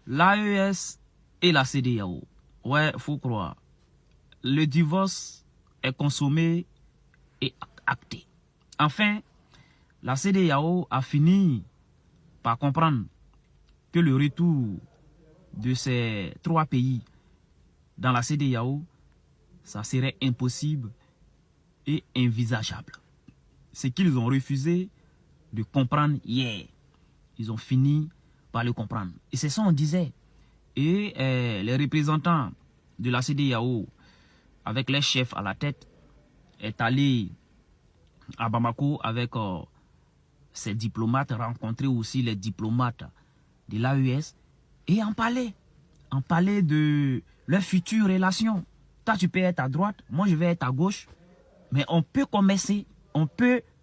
l'AES et la CEDEAO. Ouais, faut croire. Le divorce est consommé et acté. Enfin, la CEDEAO a fini par comprendre que le retour de ces trois pays dans la CEDEAO, ça serait impossible et envisageable. Ce qu'ils ont refusé de comprendre hier, ils ont fini par le comprendre. Et c'est ça qu'on disait. Et les représentants de la CEDEAO, avec les chefs à la tête, est allé à Bamako avec ses diplomates, rencontrer aussi les diplomates de l'AES et en parler de leurs futures relations. Toi, tu peux être à droite, moi je vais être à gauche, mais on peut commercer,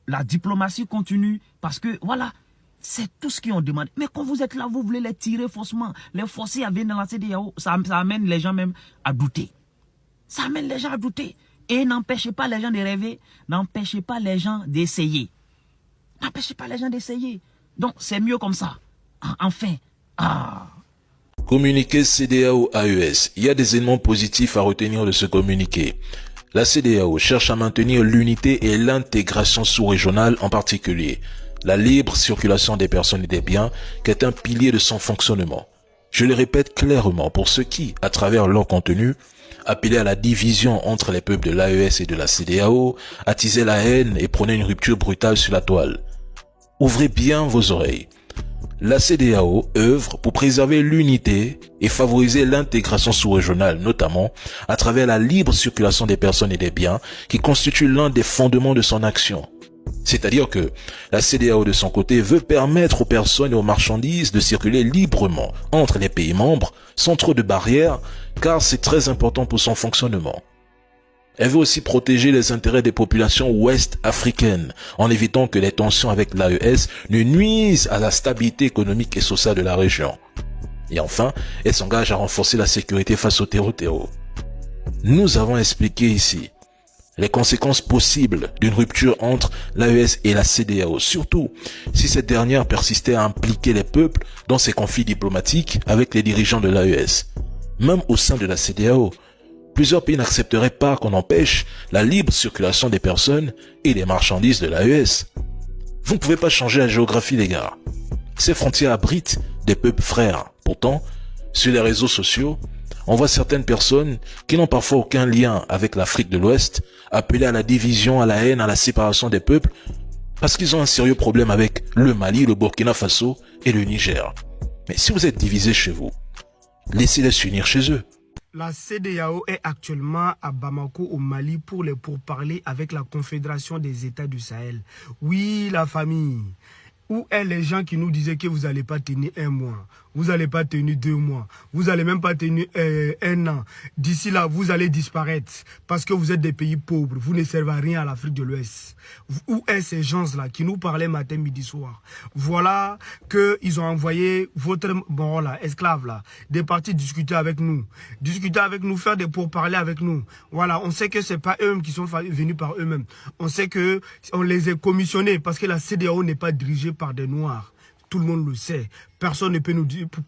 la diplomatie continue, parce que voilà, c'est tout ce qu'ils ont demandé. Mais quand vous êtes là, vous voulez les tirer faussement, les forcer à venir dans la CEDEAO, ça amène les gens même à douter. Ça amène les gens à douter. Et n'empêchez pas les gens de rêver, n'empêchez pas les gens d'essayer. N'empêchez pas les gens d'essayer. Donc, c'est mieux comme ça. Enfin. Communiqué CEDEAO-AES. Il y a des éléments positifs à retenir de ce communiqué. La CEDEAO cherche à maintenir l'unité et l'intégration sous-régionale, en particulier la libre circulation des personnes et des biens, qui est un pilier de son fonctionnement. Je le répète clairement pour ceux qui, à travers leur contenu, appelaient à la division entre les peuples de l'AES et de la CEDEAO, attisaient la haine et prônaient une rupture brutale sur la toile. Ouvrez bien vos oreilles. La CEDEAO œuvre pour préserver l'unité et favoriser l'intégration sous-régionale, notamment à travers la libre circulation des personnes et des biens, qui constitue l'un des fondements de son action. C'est-à-dire que la CEDEAO de son côté veut permettre aux personnes et aux marchandises de circuler librement entre les pays membres sans trop de barrières, car c'est très important pour son fonctionnement. Elle veut aussi protéger les intérêts des populations ouest-africaines en évitant que les tensions avec l'AES ne nuisent à la stabilité économique et sociale de la région. Et enfin, elle s'engage à renforcer la sécurité face au terreau. Nous avons expliqué ici les conséquences possibles d'une rupture entre l'AES et la CEDEAO, surtout si cette dernière persistait à impliquer les peuples dans ses conflits diplomatiques avec les dirigeants de l'AES. Même au sein de la CEDEAO, plusieurs pays n'accepteraient pas qu'on empêche la libre circulation des personnes et des marchandises de l'AES. Vous ne pouvez pas changer la géographie, les gars. Ces frontières abritent des peuples frères. Pourtant, sur les réseaux sociaux, on voit certaines personnes qui n'ont parfois aucun lien avec l'Afrique de l'Ouest appeler à la division, à la haine, à la séparation des peuples parce qu'ils ont un sérieux problème avec le Mali, le Burkina Faso et le Niger. Mais si vous êtes divisés chez vous, laissez-les s'unir chez eux. La CEDEAO est actuellement à Bamako au Mali pour parler avec la Confédération des États du Sahel. Oui, la famille. Où est les gens qui nous disaient que vous n'allez pas tenir un mois, vous n'allez pas tenir 2 mois, vous n'allez même pas tenir 1 an. D'ici là, vous allez disparaître parce que vous êtes des pays pauvres, vous ne servez à rien à l'Afrique de l'Ouest. Où est ces gens-là qui nous parlaient matin, midi, soir? Voilà qu'ils ont envoyé votre esclave là, de partir discuter avec nous, faire des pourparlers avec nous. Voilà, on sait que c'est pas eux qui sont venus par eux-mêmes. On sait que on les a commissionnés parce que la CEDEAO n'est pas dirigée par des Noirs. Tout le monde le sait. Personne ne peut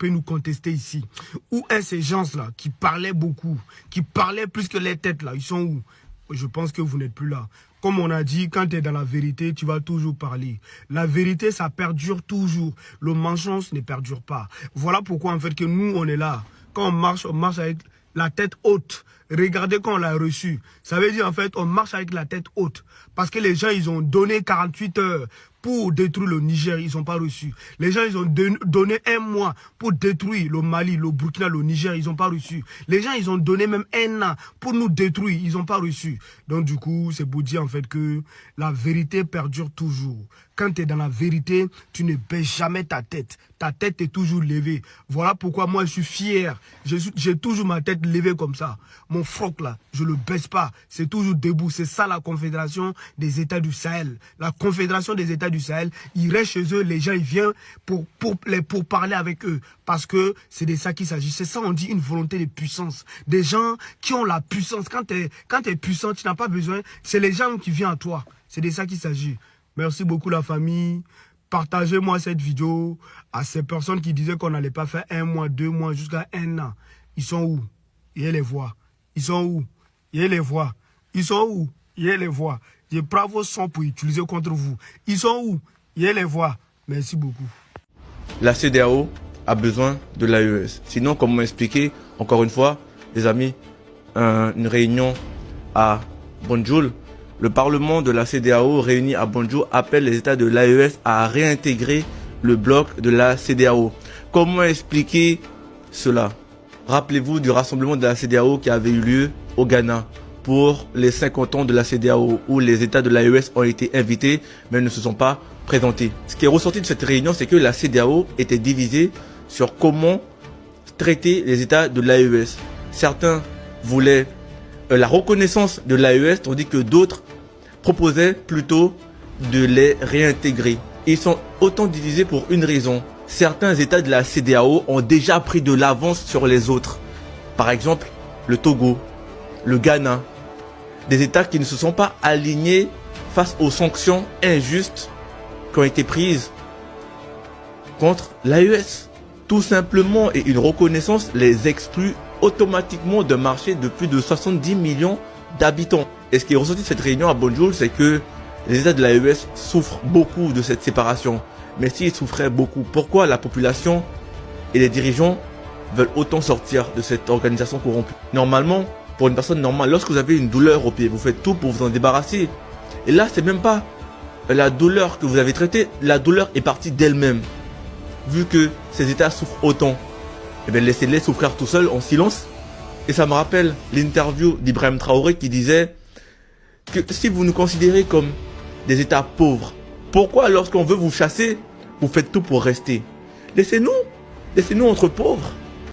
nous contester ici. Où est ces gens-là qui parlaient beaucoup, qui parlaient plus que les têtes là? Ils sont où? Je pense que vous n'êtes plus là. Comme on a dit, quand tu es dans la vérité, tu vas toujours parler. La vérité, ça perdure toujours. Le mensonge ne perdure pas. Voilà pourquoi en fait que nous, on est là. Quand on marche avec la tête haute. Regardez quand on l'a reçu. Ça veut dire en fait, on marche avec la tête haute. Parce que les gens, ils ont donné 48 heures pour détruire le Niger, ils n'ont pas reçu. Les gens, ils ont donné 1 mois pour détruire le Mali, le Burkina, le Niger, ils n'ont pas reçu. Les gens, ils ont donné même 1 an pour nous détruire, ils n'ont pas reçu. Donc du coup, c'est pour dire en fait que la vérité perdure toujours. Quand tu es dans la vérité, tu ne baisses jamais ta tête. Ta tête est toujours levée. Voilà pourquoi moi, je suis fier. J'ai toujours ma tête levée comme ça. Mon froc là, je ne le baisse pas. C'est toujours debout. C'est ça la Confédération des États du Sahel. La Confédération des États du Sahel, ils restent chez eux, les gens ils viennent pour parler avec eux. Parce que c'est de ça qu'il s'agit. C'est ça on dit une volonté de puissance. Des gens qui ont la puissance. Quand tu es puissant, tu n'as pas besoin. C'est les gens qui viennent à toi. C'est de ça qu'il s'agit. Merci beaucoup la famille. Partagez-moi cette vidéo à ces personnes qui disaient qu'on n'allait pas faire 1 mois, 2 mois, jusqu'à 1 an. Ils sont où? Ils les voient. Ils sont où? Ils les voient. Ils sont où? Ils les voient. Je prends vos sons pour utiliser contre vous. Ils sont où? Ils les voient. Merci beaucoup. La CEDEAO a besoin de l'AES. Sinon, comme on m'a expliqué, encore une fois, les amis, une réunion à Banjul, le Parlement de la CEDEAO réuni à Banjul appelle les États de l'AES à réintégrer le bloc de la CEDEAO. Comment expliquer cela? Rappelez-vous du rassemblement de la CEDEAO qui avait eu lieu au Ghana pour les 50 ans de la CEDEAO, où les États de l'AES ont été invités mais ne se sont pas présentés. Ce qui est ressorti de cette réunion, c'est que la CEDEAO était divisée sur comment traiter les États de l'AES. Certains voulaient la reconnaissance de l'AES, tandis que d'autres proposaient plutôt de les réintégrer. Ils sont autant divisés pour une raison. Certains États de la CEDEAO ont déjà pris de l'avance sur les autres. Par exemple, le Togo, le Ghana, des États qui ne se sont pas alignés face aux sanctions injustes qui ont été prises contre l'AES. Tout simplement, et une reconnaissance les exclut automatiquement d'un marché de plus de 70 millions d'habitants. Et ce qui est ressorti de cette réunion à Banjul, c'est que les États de l'AES souffrent beaucoup de cette séparation. Mais s'ils souffraient beaucoup, pourquoi la population et les dirigeants veulent autant sortir de cette organisation corrompue? Normalement, pour une personne normale, lorsque vous avez une douleur au pied, vous faites tout pour vous en débarrasser. Et là, c'est même pas la douleur que vous avez traitée, la douleur est partie d'elle-même. Vu que ces États souffrent autant, eh bien laissez-les souffrir tout seuls en silence. Et ça me rappelle l'interview d'Ibrahim Traoré qui disait que si vous nous considérez comme des États pauvres, pourquoi lorsqu'on veut vous chasser, vous faites tout pour rester? Laissez-nous entre pauvres.